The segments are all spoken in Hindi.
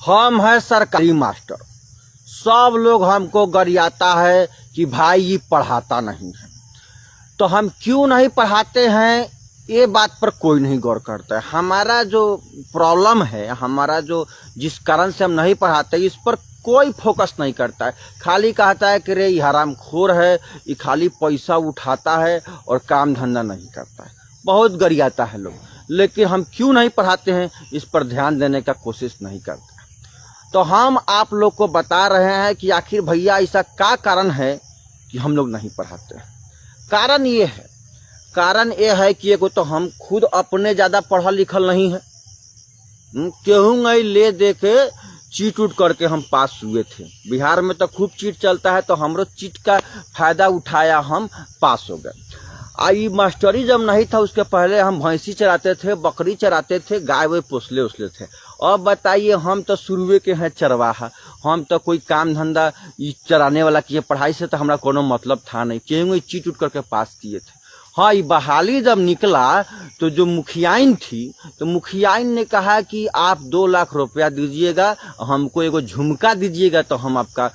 हम है सरकारी मास्टर। सब लोग हमको गरियाता है कि भाई ये पढ़ाता नहीं है, तो हम क्यों नहीं पढ़ाते हैं ये बात पर कोई नहीं गौर करता है। हमारा जो प्रॉब्लम है, हमारा जो जिस कारण से हम नहीं पढ़ाते, इस पर कोई फोकस नहीं करता है। खाली कहता है कि रे ये हरामखोर है, ये खाली पैसा उठाता है और काम धंधा नहीं करता है। बहुत गरियाता है लोग, लेकिन हम क्यों नहीं पढ़ाते हैं इस पर ध्यान देने का कोशिश नहीं करते। तो हम आप लोग को बता रहे हैं कि आखिर भैया ऐसा क्या कारण है कि हम लोग नहीं पढ़ाते हैं। कारण ये है कि एगो तो हम खुद अपने ज़्यादा पढ़ा लिखल नहीं है, केहूँ नहीं ले दे के चीट उट करके हम पास हुए थे। बिहार में तो खूब चीट चलता है, तो हमरो चीट का फायदा उठाया, हम पास हो गए। आई मास्टरी जब नहीं था उसके पहले हम भैंसी चराते थे, बकरी चराते थे, गाय वे पोसले उसले थे। अब बताइए, हम तो शुरुए के हैं चरवाहा, हम तो कोई काम धंधा चराने वाला किए, पढ़ाई से तो हमारा कोनो मतलब था नहीं, क्यों चीट उट करके पास किए थे। हाँ, ये बहाली जब निकला तो जो मुखियाइन थी, तो मुखियाइन ने कहा कि आप 2 लाख रुपया दीजिएगा, हमको एगो झुमका दीजिएगा तो हम आपका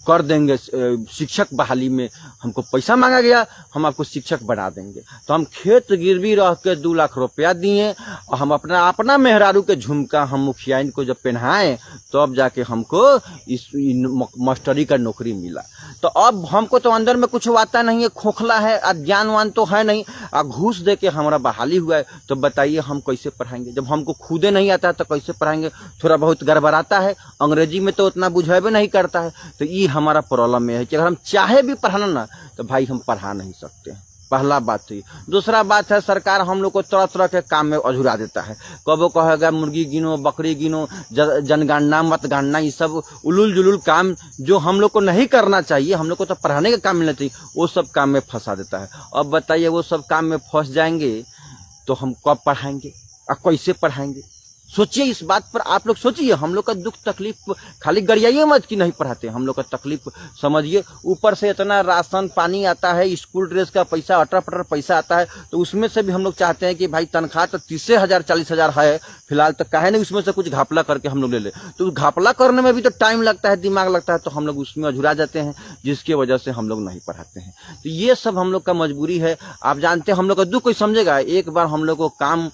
कर देंगे शिक्षक बहाली में। हमको पैसा मांगा गया, हम आपको शिक्षक बना देंगे। तो हम खेत गिरवी रह के 2 लाख रुपया दिए और हम अपना मेहरारू के झुमका हम मुखियाइन को जब पहनाए, तो अब जाके हमको इस मास्टरी का नौकरी मिला। तो अब हमको तो अंदर में कुछ आता नहीं है, खोखला है, अज्ञानवान तो है नहीं, घूस दे के हमारा बहाली हुआ है। तो बताइए हम कैसे पढ़ाएंगे जब हमको खुदे नहीं आता है, तो कैसे पढ़ाएंगे। थोड़ा बहुत गड़बड़ाता है, अंग्रेजी में तो उतना बुझेबे नहीं करता है। तो ये हमारा प्रॉब्लम है कि अगर हम चाहे भी पढ़ाना ना, तो भाई हम पढ़ा नहीं सकते हैं। पहला बात थी। दूसरा बात है, सरकार हम लोग को तरह तरह के काम में अझुरा देता है। कबो कहेगा मुर्गी गिनो, बकरी गिनो, जनगणना मतगणना, ये सब उलुल जुलुल काम जो हम लोग को नहीं करना चाहिए, हम लोग को तो पढ़ाने का काम मिलना चाहिए, वो सब काम में फंसा देता है। अब बताइए, वो सब काम में फंस जाएंगे तो हम कब पढ़ाएंगे और कैसे पढ़ाएंगे। सोचिए इस बात पर, आप लोग सोचिए। हम लोग का दुख तकलीफ खाली गरियाइए मत कि नहीं पढ़ाते, हम लोग का तकलीफ समझिए। ऊपर से इतना राशन पानी आता है, स्कूल ड्रेस का पैसा, अटर पटर पैसा आता है, तो उसमें से भी हम लोग चाहते हैं कि भाई तनख्वाह तो 30,000 40,000 है फिलहाल, तो काहे नहीं उसमें से कुछ घापला करके हम लोग ले ले। तो घापला करने में भी तो टाइम लगता है, दिमाग लगता है, तो हम लोग उसमें अझुरा जाते हैं, जिसकी वजह से हम लोग नहीं पढ़ाते हैं। तो ये सब हम लोग का मजबूरी है। आप जानते हैं हम लोग का दुख कोई समझेगा। एक बार हम लोग को काम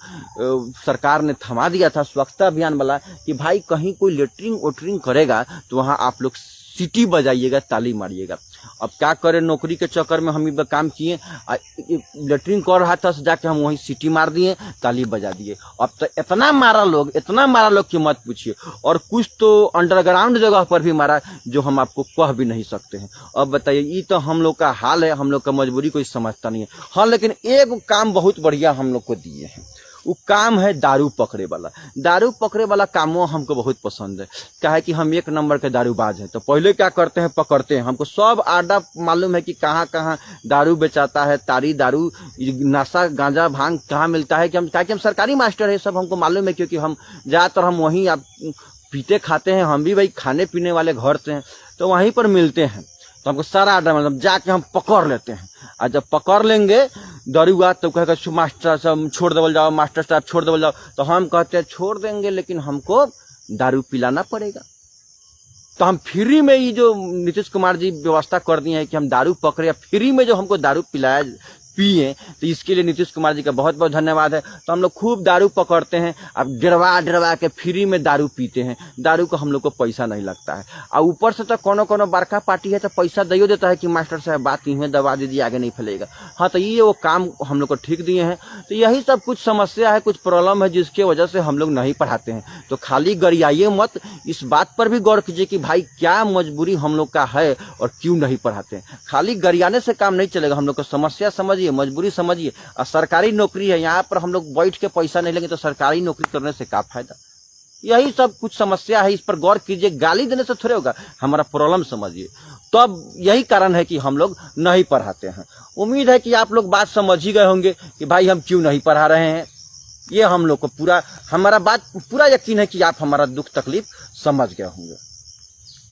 सरकार ने थमा दिया था, स्वच्छता अभियान वाला, कि भाई कहीं कोई लेटरिंग वोटरिंग करेगा तो वहां आप लोग सीटी बजाइएगा, ताली मारिएगा। अब क्या करें, नौकरी के चक्कर में हम ये काम किए, लेटरिंग कर रहा था, जाके हम वहीं सीटी मार दिए, ताली बजा दिए। अब तो इतना मारा लोग कि मत पूछिए। और कुछ तो अंडरग्राउंड जगह पर भी मारा जो हम आपको कह भी नहीं सकते हैं। अब बताइए, ये तो हम लोग का हाल है, हम लोग का मजबूरी कोई समझता नहीं है। हाँ, लेकिन एक काम बहुत बढ़िया हम लोग को दिए हैं, वो काम है दारू पकड़े वाला। दारू पकड़े वाला कामों हमको बहुत पसंद है। क्या है कि हम 1 नंबर के दारूबाज हैं। तो पहले क्या करते हैं, पकड़ते हैं। हमको सब आडा मालूम है कि कहाँ कहाँ दारू बेचाता है, तारी दारू, नशा, गांजा, भांग कहाँ मिलता है। कि हम सरकारी मास्टर है, सब हमको मालूम है, क्योंकि हम ज़्यादातर हम वहीं आप पीते खाते हैं। हम भी भाई खाने पीने वाले घर से हैं, तो वहीं पर मिलते हैं। तो हमको सारा आर्डर मतलब जाके हम पकड़ लेते हैं। और जब पकड़ लेंगे दरुआ, तो कहेगा मास्टर साहब छोड़ देवल जाओ, मास्टर साहब छोड़ देवल जाओ। तो हम कहते हैं छोड़ देंगे, लेकिन हमको दारू पिलाना पड़ेगा। तो हम फ्री में, ये जो नीतीश कुमार जी व्यवस्था कर दिए हैं कि हम दारू पकड़े, फ्री में जो हमको दारू पिलाया पिए, तो इसके लिए नीतीश कुमार जी का बहुत बहुत धन्यवाद है। तो हम लोग खूब दारू पकड़ते हैं, अब डरवा के फ्री में दारू पीते हैं। दारू को हम लोग को पैसा नहीं लगता है। और ऊपर से तो कोनो बड़का पार्टी है तो पैसा दियो देता है कि मास्टर साहब बात इन्हें दबा दीजिए, आगे नहीं फैलेगा। हाँ, तो ये वो काम हम लोग को ठीक दिए हैं। तो यही सब कुछ समस्या है, कुछ प्रॉब्लम है, जिसके वजह से हम लोग नहीं पढ़ाते हैं। तो खाली गरियाइए मत, इस बात पर भी गौर कीजिए कि भाई क्या मजबूरी हम लोग का है और क्यों नहीं पढ़ाते हैं। खाली गरियाने से काम नहीं चलेगा। हम लोग को समस्या समझिए, मजबूरी समझिए। और सरकारी नौकरी है, यहाँ पर हम लोग बैठ के पैसा नहीं लेंगे तो सरकारी नौकरी करने से क्या फायदा। यही सब कुछ समस्या है, इस पर गौर कीजिए। गाली देने से थोड़े होगा, हमारा प्रॉब्लम समझिए। तो अब यही कारण है कि हम लोग नहीं पढ़ाते हैं। उम्मीद है कि आप लोग बात समझ ही गए होंगे कि भाई हम क्यों नहीं पढ़ा रहे हैं। ये हम लोग को पूरा, हमारा बात पूरा यकीन है कि आप हमारा दुख तकलीफ समझ गए होंगे।